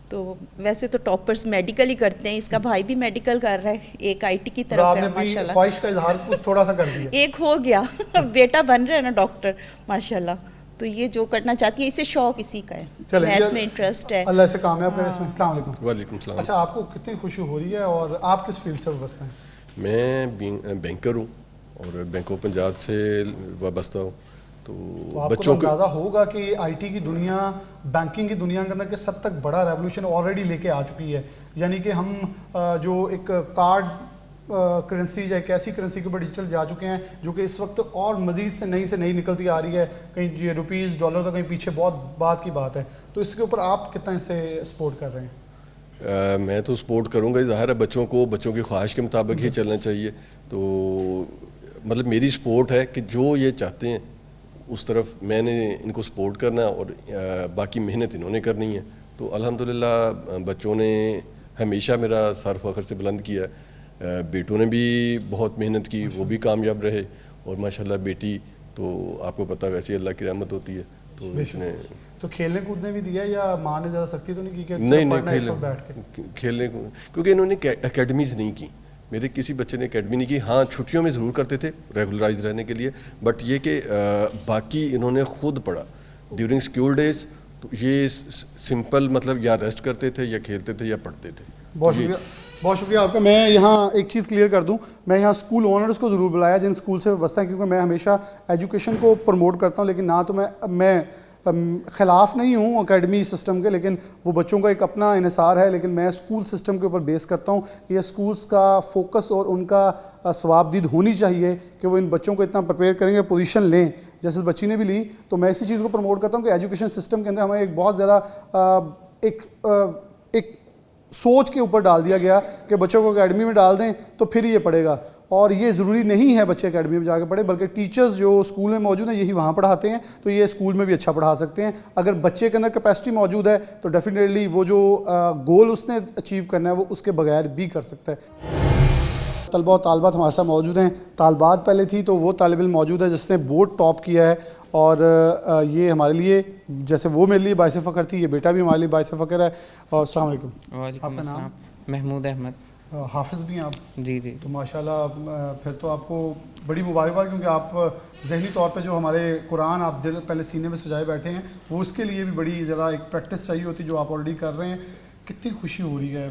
تو ویسے تو ٹاپرز میڈیکل ہی کرتے ہیں, اس کا بھائی بھی میڈیکل کر رہا ہے, ایک آئی ٹی کی طرف ہے ماشاء اللہ. خواہش کا اظہار تھوڑا سا کر دیا, ایک ہو گیا بیٹا بن رہا ہے نا ڈاکٹر ماشاء اللہ. تو یہ جو کرنا چاہتی ہے اسے شوق اسی کا ہے, میتھ میں انٹرسٹ ہے. اللہ سے کامیاب کرے اس میں. السلام علیکم. وعلیکم السلام. اچھا, آپ کو کتنی خوشی ہو رہی ہے اور آپ کس فیلڈ سے وابستہ ہیں؟ میں بینکر ہوں اور بینک آف پنجاب سے وابستہ ہوں. تو آپ بچوں کو اندازہ ہوگا کہ آئی ٹی کی دنیا, بینکنگ کی دنیا کے اندر کس حد تک بڑا ریولوشن آلریڈی لے کے آ چکی ہے. یعنی کہ ہم جو ایک کارڈ کرنسی یا ایک ایسی کرنسی کے اوپر ڈیجیٹل جا چکے ہیں جو کہ اس وقت اور مزید سے نئی نکلتی آ رہی ہے, کہیں روپیز ڈالر تو کہیں پیچھے بہت بعد کی بات ہے. تو اس کے اوپر آپ کتنا اسے سپورٹ کر رہے ہیں؟ میں تو سپورٹ کروں گا. ظاہر ہے بچوں کی خواہش کے مطابق ہی چلنا چاہیے. تو مطلب میری سپورٹ ہے کہ جو یہ چاہتے ہیں اس طرف میں نے ان کو سپورٹ کرنا ہے اور باقی محنت انہوں نے کرنی ہے. تو الحمدللہ بچوں نے ہمیشہ میرا سر فخر سے بلند کیا. بیٹوں نے بھی بہت محنت کی, وہ بھی کامیاب رہے. اور ماشاءاللہ بیٹی تو آپ کو پتہ ویسے اللہ کی رحمت ہوتی ہے. تو اس نے تو کھیلنے کودنے بھی دیا یا ماں نے زیادہ سختی تو نہیں کی کہ نہیں کھیلنے کو, کیونکہ انہوں نے اکیڈمیز نہیں کی. میرے کسی بچے نے اکیڈمی نہیں کی. ہاں چھٹیوں میں ضرور کرتے تھے ریگولرائز رہنے کے لیے, بٹ یہ کہ باقی انہوں نے خود پڑھا ڈیورنگ اسکول ڈیز. تو یہ سمپل مطلب یا ریسٹ کرتے تھے یا کھیلتے تھے یا پڑھتے تھے. بہت شکریہ آپ کا. میں یہاں ایک چیز کلیئر کر دوں, میں یہاں اسکول اونرز کو ضرور بلایا جن اسکول سے وابستہ ہیں, کیونکہ میں ہمیشہ ایجوکیشن کو پروموٹ کرتا ہوں, لیکن نہ تو میں خلاف نہیں ہوں اکیڈمی سسٹم کے, لیکن وہ بچوں کا ایک اپنا انحصار ہے. لیکن میں اسکول سسٹم کے اوپر بیس کرتا ہوں. یہ اسکولس کا فوکس اور ان کا ثوابدید ہونی چاہیے کہ وہ ان بچوں کو اتنا پریپیئر کریں گے, پوزیشن لیں جیسے بچی نے بھی لی. تو میں اسی چیز کو پروموٹ کرتا ہوں کہ ایجوکیشن سسٹم کے اندر ہمیں ایک بہت زیادہ ایک سوچ کے اوپر ڈال دیا گیا کہ بچوں کو اکیڈمی میں ڈال دیں تو پھر یہ پڑھے گا. اور یہ ضروری نہیں ہے بچے اکیڈمی میں جا کے پڑھے, بلکہ ٹیچرز جو اسکول میں موجود ہیں یہی وہاں پڑھاتے ہیں, تو یہ اسکول میں بھی اچھا پڑھا سکتے ہیں. اگر بچے کے اندر کیپیسٹی موجود ہے تو ڈیفینیٹلی وہ جو گول اس نے اچیو کرنا ہے وہ اس کے بغیر بھی کر سکتا ہے. طلبہ و طالبات ہمارے ساتھ موجود ہیں. طالبات پہلے تھی تو وہ طالب علم موجود ہے جس نے بورڈ ٹاپ کیا ہے, اور یہ ہمارے لیے جیسے وہ میرے لیے باعث فخر تھی, یہ بیٹا بھی ہمارے لیے باعث فخر ہے. اور السلام علیکم. وعلیکم السلام. محمود احمد. حافظ بھی ہیں آپ؟ جی جی. تو ماشاءاللہ پھر تو آپ کو بڑی مبارکباد, کیونکہ آپ ذہنی طور پہ جو ہمارے قرآن آپ دل پہلے سینے میں سجائے بیٹھے ہیں, وہ اس کے لیے بھی بڑی زیادہ ایک پریکٹس چاہیے ہوتی جو آپ آلریڈی کر رہے ہیں. کتنی خوشی ہو رہی ہے؟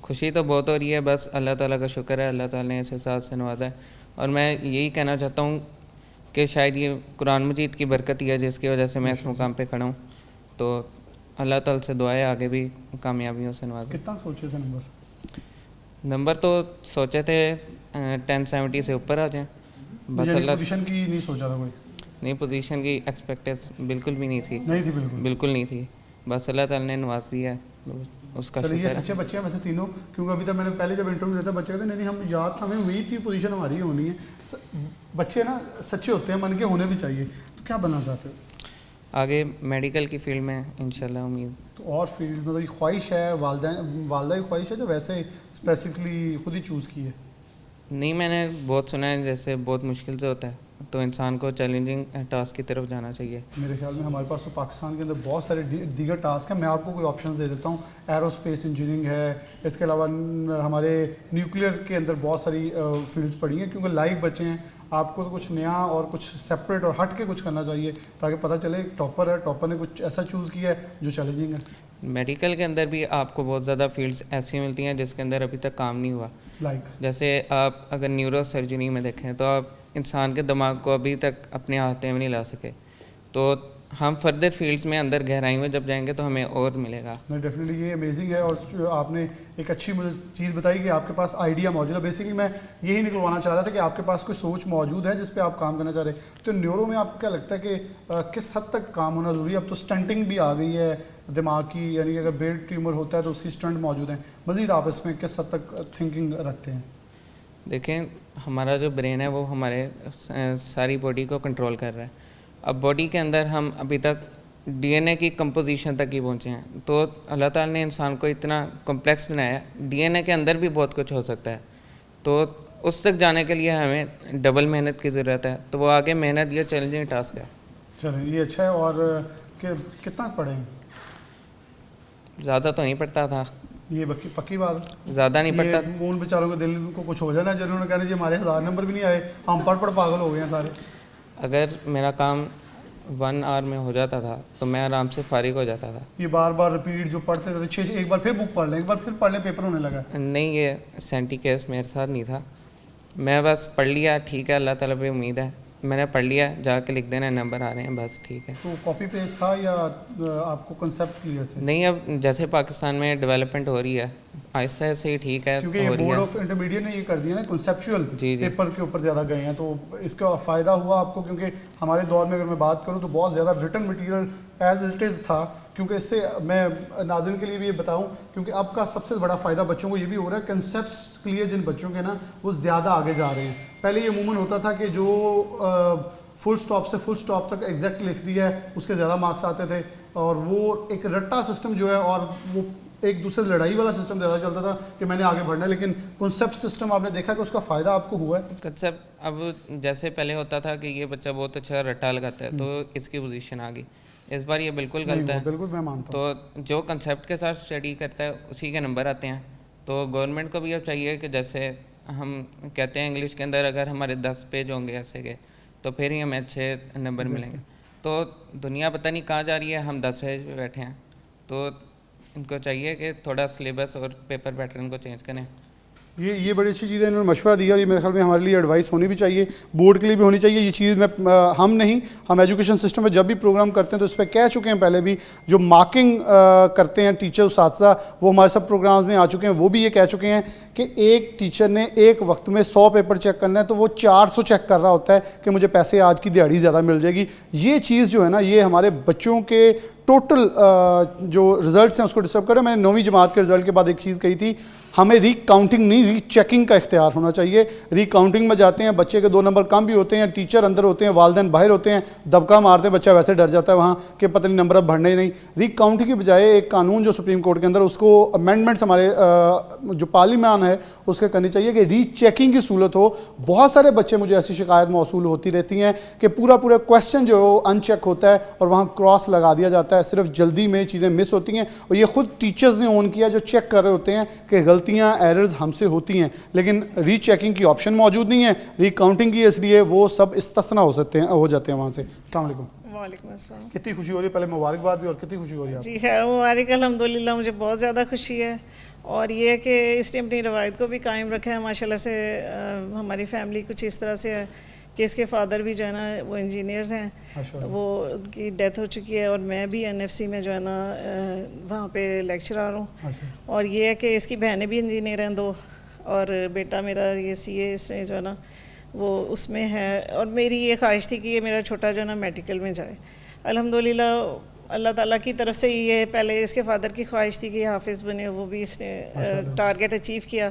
خوشی تو بہت ہو رہی ہے, بس اللہ تعالیٰ کا شکر ہے, اللہ تعالیٰ نے اسے ساتھ سے نوازا ہے. اور میں یہی کہنا چاہتا ہوں کہ شاید یہ قرآن مجید کی برکت ہی ہے جس کی وجہ سے میں اس مقام پہ کھڑا ہوں. تو اللہ تعالیٰ سے دعا ہے آگے بھی کامیابیوں سے نوازا. کتنا سوچے تھے نمبر تو سوچے تھے 1070 سے اوپر آ جائیں بس. اللہ پوزیشن کی نہیں سوچا تھا کوئی؟ نہیں, پوزیشن کی ایکسپیکٹیشن بالکل بھی نہیں تھی بالکل نہیں تھی. بس اللہ تعالیٰ نے نواز دیا ہے, اس کا شکر ہے. یہ سچے بچے ہیں ویسے تینوں, کیونکہ ابھی تک میں نے پہلے جب انٹرویو لیتا بچے کہتے نہیں ہم یاد تھا, ہمیں امید تھی پوزیشن ہماری ہونی ہے. بچے نا سچے ہوتے ہیں, من کے ہونے بھی چاہیے. تو کیا بننا چاہتے ہو آگے؟ میڈیکل کی فیلڈ میں انشاءاللہ امید. تو اور فیلڈ مطلب خواہش ہے والدہ کی خواہش ہے جو ویسے اسپیسیفکلی خود ہی چوز کی ہے؟ نہیں, میں نے بہت سنا ہے جیسے بہت مشکل سے ہوتا ہے, تو انسان کو چیلنجنگ ٹاسک کی طرف جانا چاہیے. میرے خیال میں ہمارے پاس تو پاکستان کے اندر بہت سارے دیگر ٹاسک ہیں. میں آپ کو کوئی آپشنز دے دیتا ہوں. ایرو اسپیس انجینئرنگ ہے, اس کے علاوہ ہمارے نیوکلیئر کے اندر بہت ساری فیلڈز پڑھی ہیں, کیونکہ لائف بچے ہیں. آپ کو تو کچھ نیا اور کچھ سیپریٹ اور ہٹ کے کچھ کرنا چاہیے تاکہ پتہ چلے ٹاپر ہے, ٹاپر نے کچھ ایسا چوز کیا ہے جو چیلنجنگ ہے. میڈیکل کے اندر بھی آپ کو بہت زیادہ فیلڈز ایسی ملتی ہیں جس کے اندر ابھی تک کام نہیں ہوا. جیسے آپ اگر نیورو سرجری میں دیکھیں تو آپ انسان کے دماغ کو ابھی تک اپنے ہاتھ میں نہیں لا سکے. تو ہم فردر فیلڈز میں اندر گہرائی میں جب جائیں گے تو ہمیں اور ملے گا. ڈیفینیٹلی یہ امیزنگ ہے, اور آپ نے ایک اچھی مجھے چیز بتائی کہ آپ کے پاس آئیڈیا موجود ہے. بیسیکلی میں یہی نکلوانا چاہ رہا تھا کہ آپ کے پاس کوئی سوچ موجود ہے جس پہ آپ کام کرنا چاہ رہے ہیں. تو نیورو میں آپ کو کیا لگتا ہے کہ کس حد تک کام ہونا ضروری ہے؟ اب تو اسٹنٹنگ بھی آ گئی ہے دماغ کی, یعنی کہ اگر برین ٹیومر ہوتا ہے تو اس کی اسٹنٹ موجود ہیں. مزید آپ اس میں کس حد تک تھنکنگ رکھتے ہیں؟ دیکھیں, ہمارا جو برین ہے وہ ہمارے ساری باڈی کو کنٹرول کر رہا ہے. اب باڈی کے اندر ہم ابھی تک ڈی این اے کی کمپوزیشن تک ہی پہنچے ہیں. تو اللہ تعالیٰ نے انسان کو اتنا کمپلیکس بنایا ہے, ڈی این اے کے اندر بھی بہت کچھ ہو سکتا ہے. تو اس تک جانے کے لیے ہمیں ڈبل محنت کی ضرورت ہے. تو وہ آگے محنت یہ چیلنجنگ ٹاسک ہے. چلیں یہ اچھا ہے. اور کتنا پڑھیں؟ زیادہ تو نہیں پڑھتا تھا. یہ پکی بات ہے؟ زیادہ نہیں پڑھتا تھا. ان بیچاروں کے دل کو کچھ ہو جانا جنہوں نے کہنا جی ہمارے 1000 نمبر بھی نہیں آئے, ہم پڑھ پاگل ہو گئے ہیں سارے. اگر میرا کام 1 آور میں ہو جاتا تھا تو میں آرام سے فارغ ہو جاتا تھا. یہ بار بار ریپیٹ جو پڑھتے تھے 6 ایک بار پھر بک پڑھ لیں, ایک بار پھر پڑھ لیں, پیپر ہونے لگا. نہیں, یہ سینٹی کیس میرے ساتھ نہیں تھا. میں بس پڑھ لیا, ٹھیک ہے, اللہ تعالیٰ پہ امید ہے, میں نے پڑھ لیا, جا کے لکھ دینا, نمبر آ رہے ہیں, بس ٹھیک ہے. تو کاپی پیسٹ تھا یا آپ کو کنسیپٹ کلیئر تھے؟ نہیں, اب جیسے پاکستان میں ڈیولپمنٹ ہو رہی ہے آہستہ آہستہ ہی ٹھیک ہے. کیونکہ یہ بورڈ آف انٹرمیڈیٹ نے یہ کر دیا نا کنسیپچول پیپر کے اوپر زیادہ گئے ہیں, تو اس کا فائدہ ہوا آپ کو. کیونکہ ہمارے دور میں اگر میں بات کروں تو بہت زیادہ return material as it is تھا. کیونکہ اس سے میں ناظرین کے لیے بھی یہ بتاؤں, کیونکہ اب کا سب سے بڑا فائدہ بچوں کو یہ بھی ہو رہا ہے, کنسیپٹس کلیئر جن بچوں کے نا وہ زیادہ آگے جا رہے ہیں. پہلے یہ عموماً ہوتا تھا کہ جو فل سٹاپ سے فل سٹاپ تک ایگزیکٹ لکھ دیا ہے اس کے زیادہ مارکس آتے تھے, اور وہ ایک رٹا سسٹم جو ہے اور وہ ایک دوسرے لڑائی والا سسٹم زیادہ چلتا تھا کہ میں نے آگے بڑھنا ہے. لیکن کنسیپٹ سسٹم آپ نے دیکھا کہ اس کا فائدہ آپ کو ہوا ہے. کنسیپٹ اب جیسے پہلے ہوتا تھا کہ یہ بچہ بہت اچھا رٹا لگاتا ہے تو اس کی پوزیشن آ گئی. اس بار یہ بالکل غلط ہے. بالکل میں مانتا ہوں. تو جو کنسیپٹ کے ساتھ اسٹڈی کرتا ہے اسی کے نمبر آتے ہیں. تو گورنمنٹ کو بھی اب چاہیے کہ جیسے ہم کہتے ہیں انگلش کے اندر اگر ہمارے 10 پیج ہوں گے ایسے کے تو پھر ہی ہمیں اچھے نمبر ملیں گے. تو دنیا پتہ نہیں کہاں جا رہی ہے, ہم 10 پیج پہ بیٹھے ہیں. تو ان کو چاہیے کہ تھوڑا سلیبس اور پیپر پیٹرن کو چینج کریں. یہ بڑی اچھی چیز ہے, انہوں نے مشورہ دیا, اور یہ میرے خیال میں ہمارے لیے ایڈوائس ہونی بھی چاہیے, بورڈ کے لیے بھی ہونی چاہیے. یہ چیز ہم ایجوکیشن سسٹم میں جب بھی پروگرام کرتے ہیں تو اس پہ کہہ چکے ہیں پہلے بھی, جو مارکنگ کرتے ہیں ٹیچر اساتذہ وہ ہمارے سب پروگرامز میں آ چکے ہیں, وہ بھی یہ کہہ چکے ہیں کہ ایک ٹیچر نے ایک وقت میں 100 پیپر چیک کرنا ہے تو وہ 400 چیک کر رہا ہوتا ہے کہ مجھے پیسے آج کی دیہڑی زیادہ مل جائے گی. یہ چیز جو ہے نا یہ ہمارے بچوں کے ٹوٹل جو رزلٹس ہیں اس کو ڈسٹرب کر رہے ہیں. میں نے 9ویں جماعت کے رزلٹ کے بعد ایک چیز کہی تھی, ہمیں ری کاؤنٹنگ نہیں ری چیکنگ کا اختیار ہونا چاہیے. ری کاؤنٹنگ میں جاتے ہیں, بچے کے 2 نمبر کم بھی ہوتے ہیں, ٹیچر اندر ہوتے ہیں, والدین باہر ہوتے ہیں, دبکا مارتے ہیں, بچہ ویسے ڈر جاتا ہے وہاں کہ پتہ نہیں نمبر اب بڑھنے ہی نہیں. ری کاؤنٹنگ کی بجائے ایک قانون جو سپریم کورٹ کے اندر اس کو امینڈمنٹس ہمارے جو پارلیمان ہے اس کے کرنی چاہیے کہ ری چیکنگ کی سہولت ہو. بہت سارے بچے مجھے ایسی شکایت موصول ہوتی رہتی ہیں کہ پورا کویسچن جو ہے وہ ان چیک ہوتا ہے اور وہاں کراس لگا دیا جاتا ہے, صرف جلدی میں چیزیں مس ہوتی ہیں. اور یہ خود ٹیچرز نے اون کیا جو چیک کر رہے ہوتے ہیں کہ غلطیاں ایررز ہم سے ہوتی ہیں, لیکن ری چیکنگ کی آپشن موجود نہیں ہے, ری کاؤنٹنگ کی, اس لیے وہ سب استثنا ہو جاتے ہیں وہاں سے. السلام علیکم. وعلیکم السلام. کتنی خوشی ہو رہی ہے, پہلے مبارکباد بھی, اور کتنی خوشی ہو رہی ہے؟ جی خیر مبارک, الحمدللہ مجھے بہت زیادہ خوشی ہے. اور یہ ہے کہ اس نے اپنی روایت کو بھی قائم رکھا ہے ماشاءاللہ سے. ہماری فیملی کچھ اس طرح سے ہے کہ اس کے فادر بھی جو ہے نا وہ انجینئرز ہیں, وہ ان کی ڈیتھ ہو چکی ہے, اور میں بھی NFC میں جو ہے نا وہاں پہ لیکچرر ہوں. اور یہ ہے کہ اس کی بہنیں بھی انجینئر ہیں 2, اور بیٹا میرا یہ CA اس نے جو ہے نا وہ اس میں ہے. اور میری یہ خواہش تھی کہ یہ میرا چھوٹا جو ہے نا میڈیکل میں جائے. الحمدللہ اللہ تعالیٰ کی طرف سے یہ پہلے اس کے فادر کی خواہش تھی کہ یہ حافظ بنے, وہ بھی اس نے ٹارگیٹ اچیو کیا,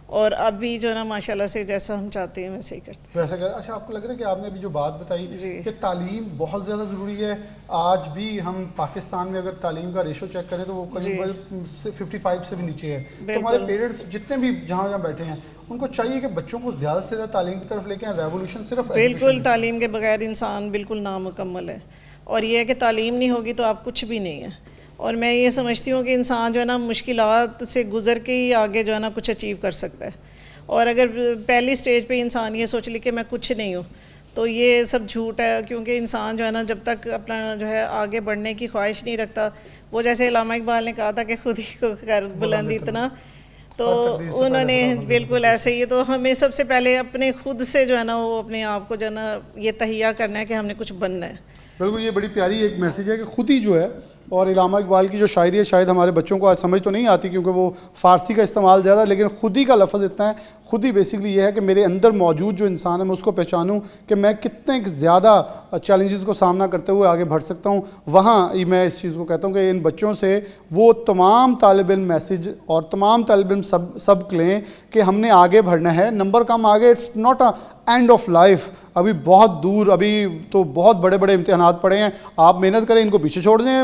اور اب بھی جو ہے نا ماشاءاللہ سے جیسا ہم چاہتے ہیں ویسے ہی کرتے ہیں. ویسے اچھا آپ کو لگ رہا ہے کہ آپ نے ابھی جو بات بتائی کہ تعلیم بہت زیادہ ضروری ہے. آج بھی ہم پاکستان میں اگر تعلیم کا ریشو چیک کریں تو وہ قریب 55 سے بھی نیچے ہے. تو ہمارے پیرنٹس جتنے بھی جہاں بیٹھے ہیں ان کو چاہیے کہ بچوں کو زیادہ سے زیادہ تعلیم کی طرف لے کے آئیں. ریولوشن صرف بالکل تعلیم کے بغیر انسان بالکل نامکمل ہے, اور یہ ہے کہ تعلیم نہیں ہوگی تو آپ کچھ بھی نہیں ہیں. اور میں یہ سمجھتی ہوں کہ انسان جو ہے نا مشکلات سے گزر کے ہی آگے جو ہے نا کچھ اچیو کر سکتا ہے. اور اگر پہلی سٹیج پہ انسان یہ سوچ لے کہ میں کچھ نہیں ہوں تو یہ سب جھوٹ ہے. کیونکہ انسان جو ہے نا جب تک اپنا جو ہے آگے بڑھنے کی خواہش نہیں رکھتا, وہ جیسے علامہ اقبال نے کہا تھا کہ خود ہی کو کر بلند اتنا, تو انہوں نے بالکل ایسے ہی. تو ہمیں سب سے پہلے اپنے خود سے جو ہے نا وہ اپنے آپ کو جو ہے نا یہ تہیا کرنا ہے کہ ہم نے کچھ بننا ہے. بالکل یہ بڑی پیاری ایک میسیج ہے کہ خود ہی جو ہے, اور علامہ اقبال کی جو شاعری ہے شاید ہمارے بچوں کو آج سمجھ تو نہیں آتی کیونکہ وہ فارسی کا استعمال زیادہ, لیکن خود ہی کا لفظ اتنا ہے. خود ہی بیسکلی یہ ہے کہ میرے اندر موجود جو انسان ہے میں اس کو پہچانوں کہ میں کتنے زیادہ چیلنجز کو سامنا کرتے ہوئے آگے بڑھ سکتا ہوں. وہاں میں اس چیز کو کہتا ہوں کہ ان بچوں سے وہ تمام طالب علم میسیج اور تمام طالب علم سبق لیں کہ ہم نے آگے بڑھنا ہے. نمبر کم آگے, it's not a end of life. ابھی بہت دور, ابھی تو بہت بڑے بڑے امتحانات پڑے ہیں. آپ محنت کریں, ان کو پیچھے چھوڑ دیں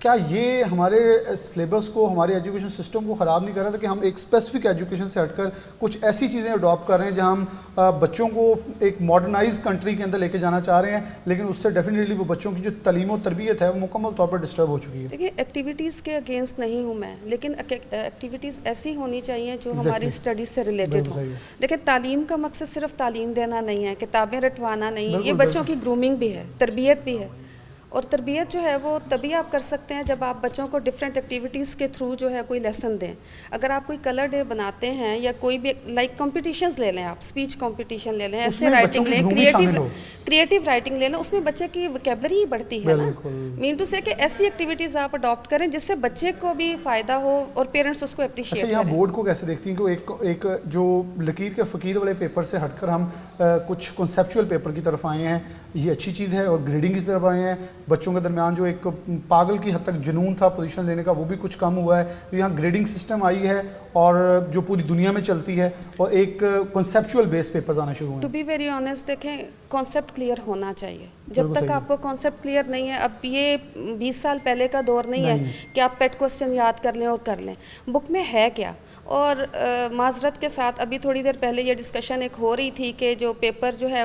کیا یہ ہمارے سلیبس کو, ہمارے ایجوکیشن سسٹم کو خراب نہیں کر رہا تھا کہ ہم ایک اسپیسیفک ایجوکیشن سے ہٹ کر کچھ ایسی چیزیں اڈاپٹ کر رہے ہیں جہاں ہم بچوں کو ایک ماڈرنائز کنٹری کے اندر لے کے جانا چاہ رہے ہیں, لیکن اس سے ڈیفینیٹلی وہ بچوں کی جو تعلیم و تربیت ہے وہ مکمل طور پر ڈسٹرب ہو چکی ہے. دیکھیے ایکٹیویٹیز کے اگینسٹ نہیں ہوں میں, لیکن ایکٹیویٹیز ایسی ہونی چاہیے جو ہماری اسٹڈیز سے ریلیٹڈ ہوں. دیکھیں تعلیم کا مقصد صرف تعلیم دینا نہیں ہے, کتابیں رٹوانا نہیں ہے, یہ بچوں کی گرومنگ بھی ہے, تربیت بھی ہے. اور تربیت جو ہے وہ تبھی آپ کر سکتے ہیں جب آپ بچوں کو ڈفرینٹ ایکٹیویٹیز کے تھرو جو ہے کوئی لیسن دیں. اگر آپ کوئی کلر ڈے بناتے ہیں یا کوئی بھی لائک کمپٹیشنز لے لیں, آپ اسپیچ کمپٹیشن لے لیں, ایسے رائٹنگ لیں, کریٹیو رائٹنگ لے لیں, اس میں بچے کی ویکیبلری ہی بڑھتی ہے نا. مین ٹو سے کہ ایسی ایکٹیویٹیز آپ اڈاپٹ کریں جس سے بچے کو بھی فائدہ ہو اور پیرنٹس اس کو اپریشیٹ کریں. یہاں بورڈ کو کیسے دیکھتی ہیں کہ ایک جو لکیر کے فقیر والے پیپر سے ہٹ کر ہم کچھ کنسیپچول پیپر کی طرف آئے ہیں, یہ اچھی چیز ہے, اور گریڈنگ کی طرف آئے ہیں. بچوں کے درمیان جو ایک پاگل کی حد تک جنون تھا پوزیشن لینے کا وہ بھی کچھ کم ہوا ہے. تو یہاں گریڈنگ سسٹم آئی ہے اور جو پوری دنیا میں چلتی ہے, اور ایک کنسیپچول بیس پیپرز آنا شروع ہوئے. ٹو بی ویری آنیسٹ دیکھیں کانسیپٹ کلیئر ہونا چاہیے. جب تک آپ کو کانسیپٹ کلیئر نہیں ہے, اب یہ 20 سال پہلے کا دور نہیں ہے کہ آپ پیٹ کوسچن یاد کر لیں اور کر لیں, بک میں ہے کیا. اور معذرت کے ساتھ ابھی تھوڑی دیر پہلے یہ ڈسکشن ایک ہو رہی تھی کہ جو پیپر جو ہے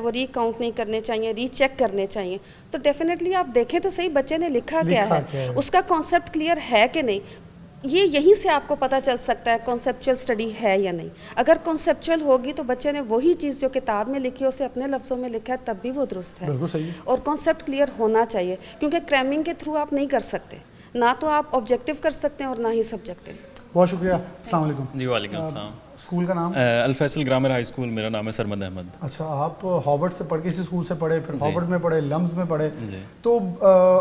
وہ ری کاؤنٹ نہیں کرنے چاہیے, ری چیک کرنے چاہیے. تو ڈیفینیٹلی آپ دیکھیں تو صحیح بچے نے لکھا کیا ہے, اس کا کانسیپٹ کلیئر ہے کہ نہیں. یہ یہیں سے آپ کو پتہ چل سکتا ہے کانسیپچول اسٹڈی ہے یا نہیں. اگر کانسیپچول ہوگی تو بچے نے وہی چیز جو کتاب میں لکھی ہے اسے اپنے لفظوں میں لکھا ہے تب بھی وہ درست ہے. اور کانسیپٹ کلیئر ہونا چاہیے, کیونکہ کریمنگ کے تھرو آپ نہیں کر سکتے, نہ تو آپ آبجیکٹیو کر سکتے ہیں اور نہ ہی سبجیکٹیو. بہت شکریہ. السلام علیکم. جی وعلیکم السلام. اسکول کا نام؟ Al Faisal grammar high school. میرا نام ہے سرمد احمد. اچھا, آپ ہارورڈ سے پڑھ کے اسی اسکول سے پڑھے, پھر ہارورڈ میں پڑھے, لمز میں پڑھے, تو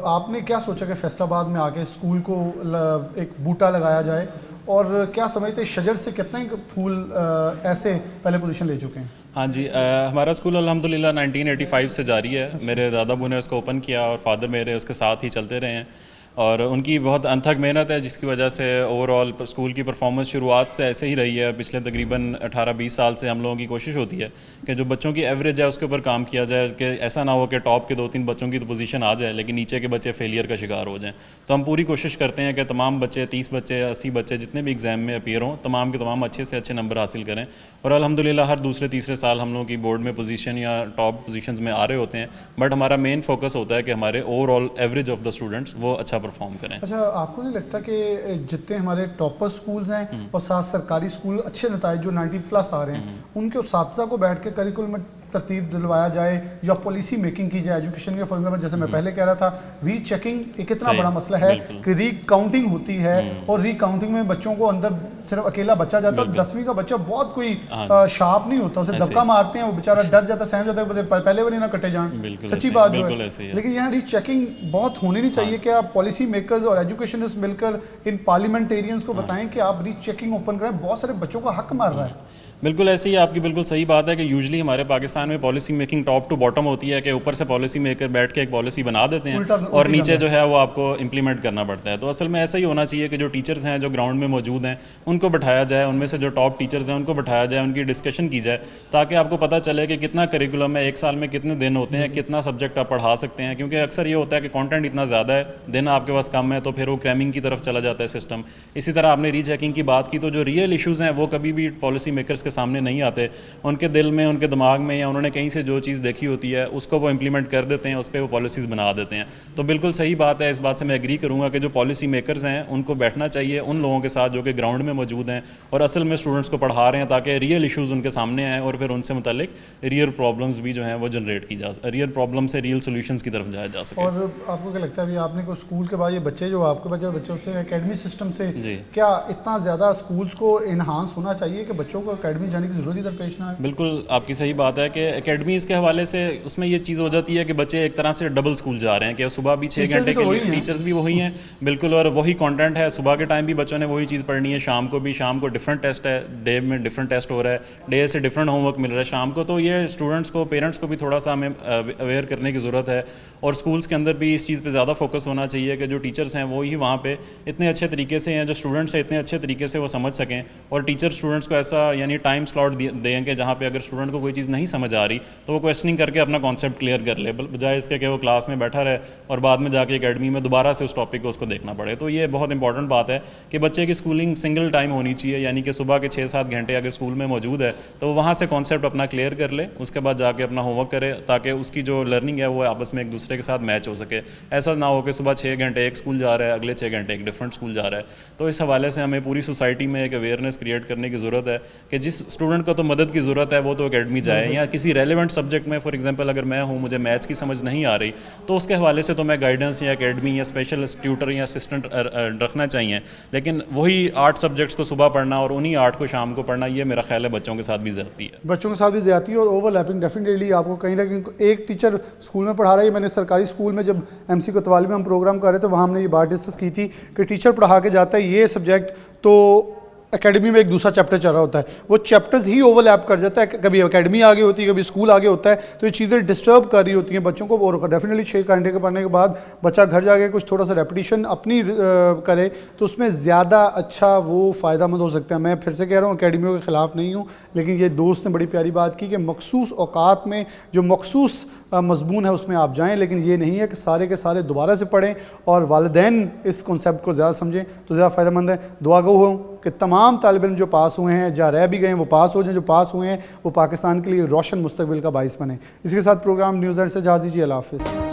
آپ نے کیا سوچا کہ فیصل آباد میں آ کے اسکول کو ایک بوٹا لگایا جائے, اور کیا سمجھتے ہیں شجر سے کتنے پھول ایسے پہلے پوزیشن لے چکے ہیں؟ ہاں جی, ہمارا اسکول الحمدللہ 1985 سے جاری ہے. میرے دادا ابو نے اس کو اوپن کیا اور فادر میرے اس کے ساتھ ہی چلتے رہے ہیں, اور ان کی بہت انتھک محنت ہے جس کی وجہ سے اوور آل اسکول کی پرفارمنس شروعات سے ایسے ہی رہی ہے. پچھلے تقریباً 18-20 سال سے ہم لوگوں کی کوشش ہوتی ہے کہ جو بچوں کی ایوریج ہے اس کے اوپر کام کیا جائے, کہ ایسا نہ ہو کہ ٹاپ کے 2-3 بچوں کی تو پوزیشن آ جائے لیکن نیچے کے بچے فیلئر کا شکار ہو جائیں. تو ہم پوری کوشش کرتے ہیں کہ تمام بچے 30 بچے 80 بچے جتنے بھی ایگزام میں اپیئر ہوں تمام کے تمام اچھے سے اچھے نمبر حاصل کریں. اور الحمدللہ ہر دوسرے تیسرے سال ہم لوگوں کی بورڈ میں پوزیشن یا ٹاپ پوزیشنز میں آ رہے ہوتے ہیں, بٹ ہمارا مین فوکس ہوتا ہے کہ ہمارے over all average of the students وہ اچھا پرفارم کریں. اچھا, آپ کو نہیں لگتا کہ جتنے ہمارے ٹاپر سکولز ہیں اور ساتھ سرکاری سکول اچھے نتائج جو 90+ آ رہے ہیں ان کے اساتذہ کو بیٹھ کے کریکولم میں ترتیب دلوایا جائے یا پالیسی میکنگ کی جائے ایجوکیشن کے؟ فار ایگزامپل جیسے میں پہلے کہہ رہا تھا, ری چیکنگ ایک اتنا بڑا مسئلہ ہے کہ ری کاؤنٹنگ ہوتی ہے, اور ری کاؤنٹنگ میں بچوں کو اندر صرف اکیلا بچہ جاتا ہے, 10ویں کا بچہ بہت کوئی شارپ نہیں ہوتا, اسے دھکا مارتے ہیں وہ بیچارہ ڈر جاتا ہے, سہم جاتا ہے, پہلے والی نہ کٹے جائیں, سچی بات جو ہے. لیکن یہاں ری چیکنگ بہت ہونی نہیں چاہیے. کہ آپ پالیسی میکرز اور ایجوکیشنسٹ مل کر ان پارلیمنٹیرینز کو بتائیں کہ آپ ری چیکنگ اوپن کریں, بہت سارے بچوں کا حق مار رہا ہے. بالکل ایسے ہی, آپ کی بالکل صحیح بات ہے کہ یوزلی ہمارے پاکستان میں policy making top to bottom ہوتی ہے, کہ اوپر سے پالیسی میکر بیٹھ کے ایک پالیسی بنا دیتے ہیں اور نیچے جو ہے وہ آپ کو امپلیمنٹ کرنا پڑتا ہے. تو اصل میں ایسا ہی ہونا چاہیے کہ جو ٹیچرز ہیں جو گراؤنڈ میں موجود ہیں ان کو بٹھایا جائے, ان میں سے جو ٹاپ ٹیچرز ہیں ان کو بٹھایا جائے, ان کی ڈسکشن کی جائے, تاکہ آپ کو پتہ چلے کہ کتنا کریکولم ہے, ایک سال میں کتنے دن ہوتے ہیں, کتنا سبجیکٹ آپ پڑھا سکتے ہیں. کیونکہ اکثر یہ ہوتا ہے کہ کانٹینٹ اتنا زیادہ ہے, دن آپ کے پاس کم ہے, تو پھر وہ کریمنگ کی طرف چلا جاتا ہے سسٹم. اسی طرح آپ نے ری چیکنگ کی بات کی, تو جو ریئل ایشوز ہیں وہ کبھی بھی پالیسی میکرز کے سامنے نہیں آتے. ان کے دل میں, ان کے دماغ میں, یا انہوں نے کہیں سے جو چیز دیکھی ہوتی ہے اس کو وہ امپلیمنٹ کر دیتے ہیں, اس پہ وہ پالیسیز بنا دیتے ہیں. تو بالکل صحیح بات ہے, اس بات سے میں ایگری کروں گا کہ جو پالیسی میکرز ہیں ان کو بیٹھنا چاہیے ان لوگوں کے ساتھ جو کہ گراؤنڈ میں موجود ہیں اور اصل میں اسٹوڈنٹس کو پڑھا رہے ہیں, تاکہ ریئل ایشوز ان کے سامنے آئیں اور پھر ان سے متعلق ریئل پرابلمس بھی جو ہیں وہ جنریٹ کی جا سکیں, ریئل پرابلم سے ریئل سولوشنس کی طرف جایا جا سکے. اور آپ کو کیا لگتا ہے ابھی آپ نے کوئی اسکول کے بعد یہ بچے جو آپ کے بچے اس کے اکیڈمی سسٹم سے کیا اتنا زیادہ اسکولس کو انہانس ہونا چاہیے کہ بچوں کو اکیڈمی جانے کی ضرورت ہی درپیش نہ آئے؟ بالکل آپ کی صحیح بات ہے کہ اکیڈمیز کے حوالے سے اس میں یہ چیز ہو جاتی ہے کہ بچے ایک طرح سے ڈبل اسکول جا رہے ہیں, کہ صبح بھی 6 گھنٹے کے لیے ٹیچرز بھی وہی ہیں بالکل, اور وہی کانٹینٹ ہے, صبح کے ٹائم بھی بچوں نے وہی چیز پڑھنی ہے, شام کو بھی, شام کو ڈفرینٹ ٹیسٹ ہے, ڈے میں ڈفرینٹ ٹیسٹ ہو رہا ہے, ڈے سے ڈفرینٹ ہوم ورک مل رہا ہے شام کو. تو یہ اسٹوڈنٹس کو, پیرنٹس کو بھی تھوڑا سا ہمیں اویئر کرنے کی ضرورت ہے, اور اسکولس کے اندر بھی اس چیز پہ زیادہ فوکس ہونا چاہیے کہ جو ٹیچرس ہیں وہی وہاں پہ اتنے اچھے طریقے سے ہیں, جو اسٹوڈنٹس ہیں اتنے اچھے طریقے سے وہ سمجھ سکیں, اور ٹیچر اسٹوڈنٹس کو ایسا یعنی ٹائم سلاٹ دیں کہ جہاں پہ اگر اسٹوڈنٹ کو کوئی چیز نہیں سمجھ آ رہی تو وہ کویشچننگ کر کے اپنا کانسیپٹ کلیئر کر لے, بجائے اس کے کہ وہ کلاس میں بیٹھا رہے اور بعد میں جا کے اکیڈمی میں دوبارہ سے اس ٹاپک کو اس کو دیکھنا پڑے. تو یہ بہت امپورٹنٹ بات ہے کہ بچے کی اسکولنگ سنگل ٹائم ہونی چاہیے, یعنی کہ صبح کے 6-7 گھنٹے اگر اسکول میں موجود ہے تو وہ وہاں سے کانسیپٹ اپنا کلیئر کر لے, اس کے بعد جا کے اپنا ہوم ورک کرے تاکہ اس کی جو لرننگ ہے وہ آپس میں ایک دوسرے کے ساتھ میچ ہو سکے. ایسا نہ ہو کہ صبح 6 گھنٹے ایک اسکول جا رہا ہے, اگلے 6 گھنٹے ایک ڈفرینٹ اسکول جا رہا ہے. تو اس حوالے سے ہمیں پوری سوسائٹی میں ایک اویئرنیس کریٹ کرنے کی ضرورت ہے کہ جس اسٹوڈنٹ کو تو مدد کی ضرورت ہے وہ تو اکیڈمی جائے, یا کسی ریلیونٹ سبجیکٹ میں, فار ایگزامپل اگر میں ہوں مجھے میتھس کی سمجھ نہیں آ رہی تو اس کے حوالے سے تو میں گائیڈنس یا اکیڈمی یا اسپیشل ٹیوٹر یا اسسٹنٹ رکھنا چاہیے. لیکن وہی 8 سبجیکٹس کو صبح پڑھنا اور انہی 8 کو شام کو پڑھنا, یہ میرا خیال ہے بچوں کے ساتھ بھی زیادتی ہے. بچوں کے ساتھ بھی زیادتی ہے اور اوور لیپنگ ڈیفینیٹلی آپ کو کہیں نہ کہیں ایک ٹیچر اسکول میں پڑھا رہا ہے. میں نے سرکاری اسکول میں جب ایم سی کوتوالی میں ہم پروگرام کر رہے تھے وہاں ہم نے یہ بات ڈسکس کی تھی کہ ٹیچر پڑھا کے جاتا ہے یہ سبجیکٹ, تو اکیڈمی میں ایک دوسرا چیپٹر چل رہا ہوتا ہے, وہ چیپٹرز ہی اوور لیپ کر جاتا ہے, کبھی اکیڈمی آگے ہوتی ہے کبھی اسکول آگے ہوتا ہے, تو یہ چیزیں ڈسٹرب کر رہی ہوتی ہیں بچوں کو. اور ڈیفینیٹلی 6 گھنٹے کے پڑھنے کے بعد بچہ گھر جا کے کچھ تھوڑا سا ریپٹیشن اپنی کرے تو اس میں زیادہ اچھا وہ فائدہ مند ہو سکتا ہے. میں پھر سے کہہ رہا ہوں اکیڈمیوں کے خلاف نہیں ہوں, لیکن یہ دوست نے بڑی پیاری بات کی کہ مخصوص اوقات میں جو مخصوص مضمون ہے اس میں آپ جائیں, لیکن یہ نہیں ہے کہ سارے کے سارے دوبارہ سے پڑھیں, اور والدین اس کنسیپٹ کو زیادہ سمجھیں تو زیادہ فائدہ مند ہے. دعا گو ہوں کہ تمام طالب علم جو پاس ہوئے ہیں, جہاں رہ بھی گئے ہیں وہ پاس ہو جائیں, جو پاس ہوئے ہیں وہ پاکستان کے لیے روشن مستقبل کا باعث بنیں. اس کے ساتھ پروگرام نیوز اینڈ سے اجازت دیجیے. اللہ حافظ.